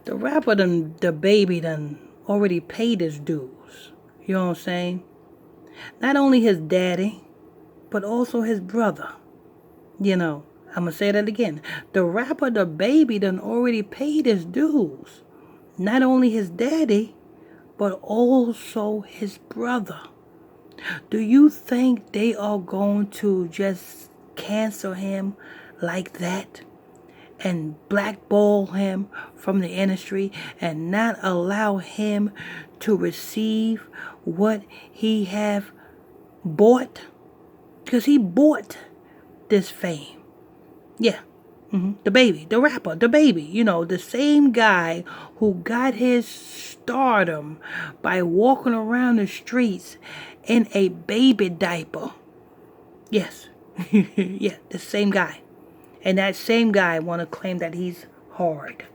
The rapper done, the baby done already paid his dues. You know what I'm saying? Not only his daddy, but also his brother. You know, I'm going to say that again. The rapper, the baby done already paid his dues. Not only his daddy, but also his brother. Do you think they are going to just cancel him like that and blackball him from the industry and not allow him to receive what he have bought? Because he bought this fame. Yeah. The baby, the rapper, the baby, you know, the same guy who got his stardom by walking around the streets in a baby diaper. Yes. Yeah, the same guy. And that same guy want to claim that he's hard.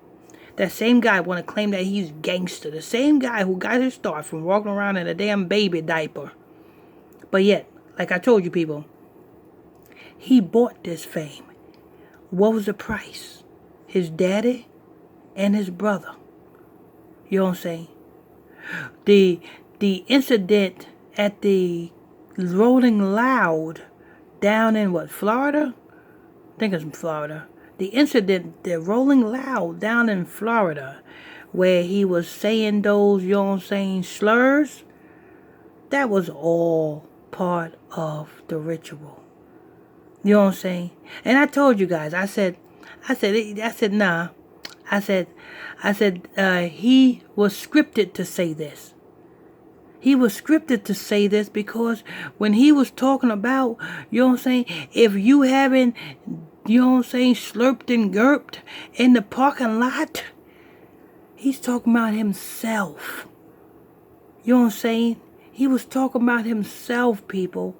That same guy want to claim that he's gangster. The same guy who got his start from walking around in a damn baby diaper. But yet, like I told you people, he bought this fame. What was the price? His daddy and his brother. You know what I'm saying? The incident at the Rolling Loud down in what, Florida? I think it's in Florida. The incident, the Rolling Loud down in Florida, where he was saying those, you know what I'm saying, slurs, that was all part of the ritual. You know what I'm saying? And I told you guys, I said, nah. I said, he was scripted to say this. He was scripted to say this because when he was talking about, you know what I'm saying, if you haven't, you know what I'm saying, slurped and gurped in the parking lot, he's talking about himself. You know what I'm saying? He was talking about himself, people.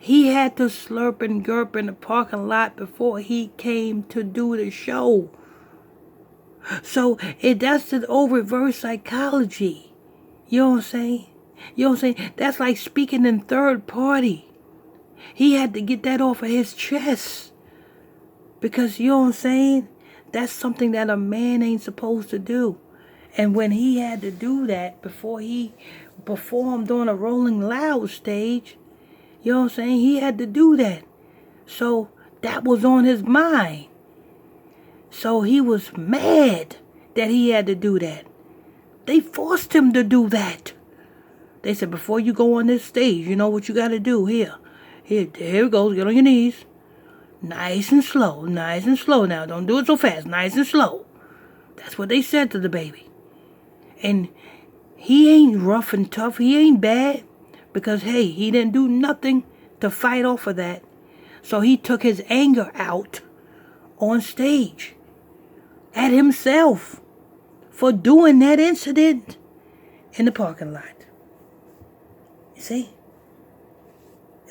He had to slurp and gurp in the parking lot before he came to do the show. So that's the old reverse psychology. You know what I'm saying? You know what I'm saying? That's like speaking in third party. He had to get that off of his chest. Because, you know what I'm saying? That's something that a man ain't supposed to do. And when he had to do that before he performed on a Rolling Loud stage, you know what I'm saying? He had to do that. So that was on his mind. So he was mad that he had to do that. They forced him to do that. They said, before you go on this stage, you know what you got to do. Here it goes. Get on your knees. Nice and slow now. Don't do it so fast. Nice and slow. That's what they said to the baby. And he ain't rough and tough. He ain't bad. Because, hey, he didn't do nothing to fight off of that. So he took his anger out on stage at himself for doing that incident in the parking lot. You see?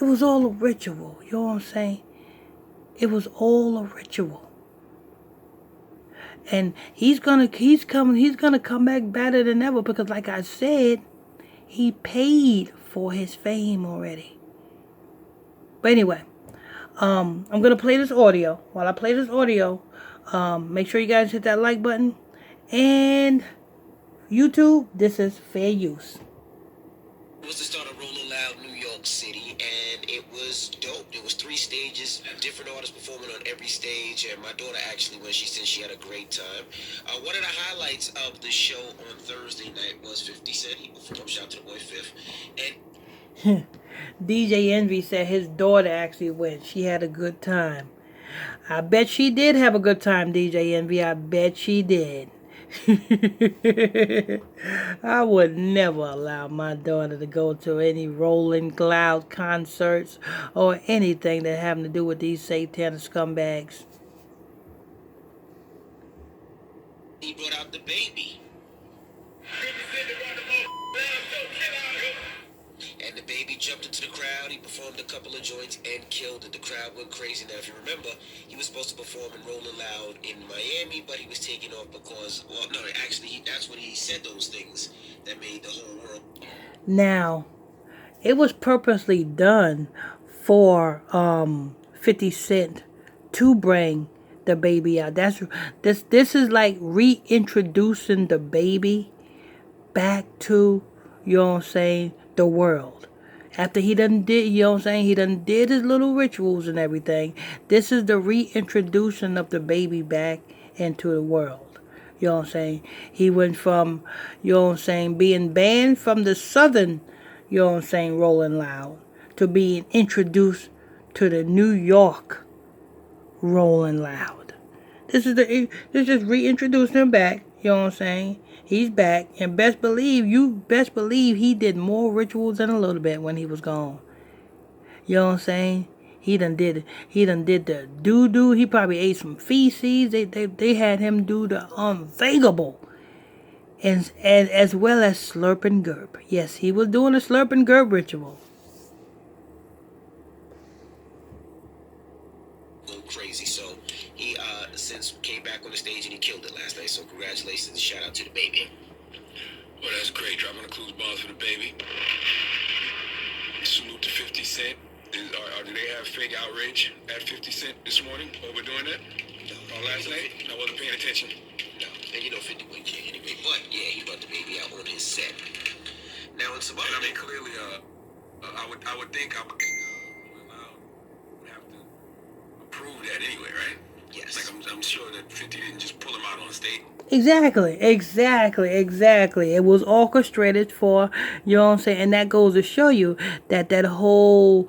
It was all a ritual. You know what I'm saying? It was all a ritual. And he's gonna come back better than ever because, like I said, he paid for his fame already. But anyway, I'm gonna play this audio. While I play this audio, make sure you guys hit that like button. And YouTube, this is fair use. It was the start of Rolling Loud, New York City, and it was dope. There was 3 stages, different artists performing on every stage, and my daughter actually went. She said she had a great time. One of the highlights of the show on Thursday night was 50 Cent. He performed. Shout out to the boy Fifth. And DJ Envy said his daughter actually went. She had a good time. I bet she did have a good time, DJ Envy. I bet she did. I would never allow my daughter to go to any Rolling Loud concerts or anything that having to do with these satanic scumbags. he brought out the baby. And the baby jumped into the crowd. He performed a couple of joints and killed it. The crowd went crazy. Now, if you remember, he was supposed to perform in Rolling Loud in Miami, but he was taken off because, well, no, actually, that's when he said those things that made the whole world. Now, it was purposely done for 50 Cent to bring the baby out. This is like reintroducing the baby back to, you know what I'm saying, the world. After he done did, you know what I'm saying, he done did his little rituals and everything. This is the reintroduction of the baby back into the world. You know what I'm saying? He went from, you know what I'm saying, being banned from the southern, you know what I'm saying, Rolling Loud, to being introduced to the New York Rolling Loud. This is just reintroducing him back, you know what I'm saying? He's back, and best believe he did more rituals than a little bit when he was gone. You know what I'm saying? He done did the doo-doo. He probably ate some feces. They had him do the unthinkable. And as well as slurp and gurp. Yes, he was doing a slurp and gurp ritual. Go crazy. So he since came back on the stage and he killed it last night. So congratulations and shout out to the baby. Well, that's great. Dropping the clues balls for the baby. Salute to 50 Cent. Do they have fake outrage at 50 Cent this morning over doing that? No. Last night? I wasn't paying attention. No. And you know 50 wouldn't care anyway. But yeah, he brought the baby out on his set. Now in some other, I mean, clearly, I would think I would have to approve that anyway, right? yes. Like I'm sure that 50 didn't just pull him out on stage. Exactly. It was orchestrated for, you know what I'm saying? And that goes to show you that whole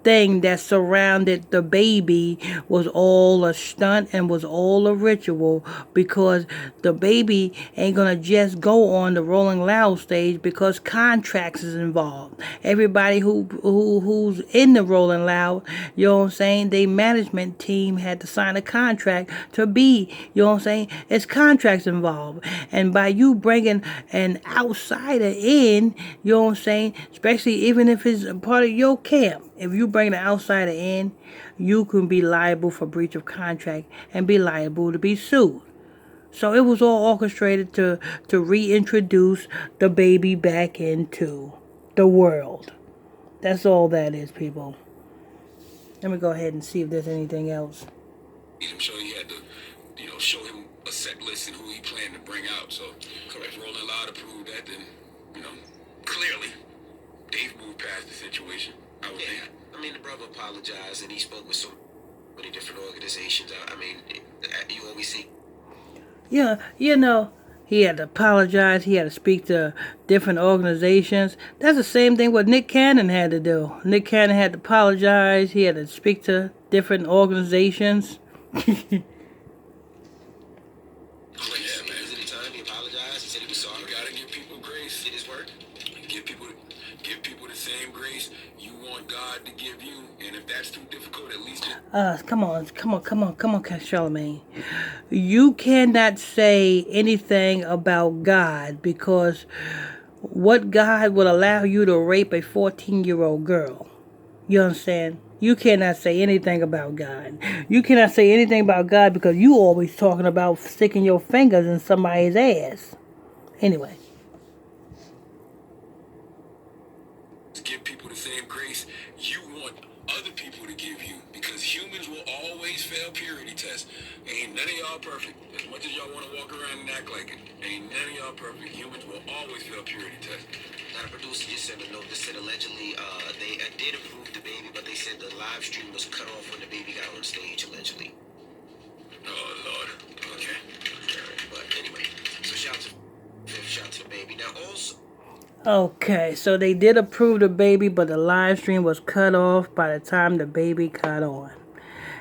thing that surrounded the baby was all a stunt and was all a ritual, because the baby ain't gonna just go on the Rolling Loud stage because contracts is involved. Everybody who's in the Rolling Loud, you know what I'm saying, they management team had to sign a contract to be, you know what I'm saying, it's contracts involved. And by you bringing an outsider in, you know what I'm saying, especially even if it's a part of your camp, if you bring the outsider in, you can be liable for breach of contract and be liable to be sued. So it was all orchestrated to reintroduce the baby back into the world. That's all that is, people. Let me go ahead and see if there's anything else. I'm sure he had to, show him a set list and who he planned to bring out. So, if Rolling Loud approved that, then, clearly, they've moved past the situation. I would think. I mean, the brother apologized and he spoke with so many different organizations. I mean, you always see. Yeah, he had to apologize. He had to speak to different organizations. That's the same thing what Nick Cannon had to do. Nick Cannon had to apologize. He had to speak to different organizations. He apologized. He said he was sorry. You gotta give people grace. Did his work. Give people the same grace you want God to give you, and if that's too difficult, at least. Come on, Charlamagne. You cannot say anything about God, because what God would allow you to rape a 14-year-old girl? You understand? You cannot say anything about God. You cannot say anything about God because you always talking about sticking your fingers in somebody's ass. Anyway. Give people the same grace you want other people to give you, because humans will always fail purity tests. Ain't none of y'all perfect. As much as y'all want to walk around and act like it, ain't none of y'all perfect. Humans will always fail purity tests. Now, the producer just sent a note that said allegedly they did approve the baby, but they said the live stream was cut off when the baby got on stage, allegedly. Oh, Lord. Okay. But anyway, so shout out to the baby. Now, also. Okay, so they did approve the baby, but the live stream was cut off by the time the baby got on.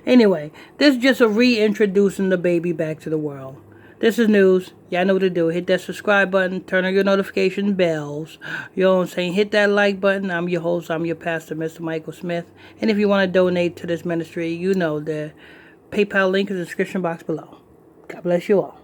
Anyway, this is just a reintroducing the baby back to the world. This is news. Y'all know what to do. Hit that subscribe button. Turn on your notification bells. You know what I'm saying? Hit that like button. I'm your host. I'm your pastor, Mr. Michael Smith. And if you want to donate to this ministry, you know the PayPal link is in the description box below. God bless you all.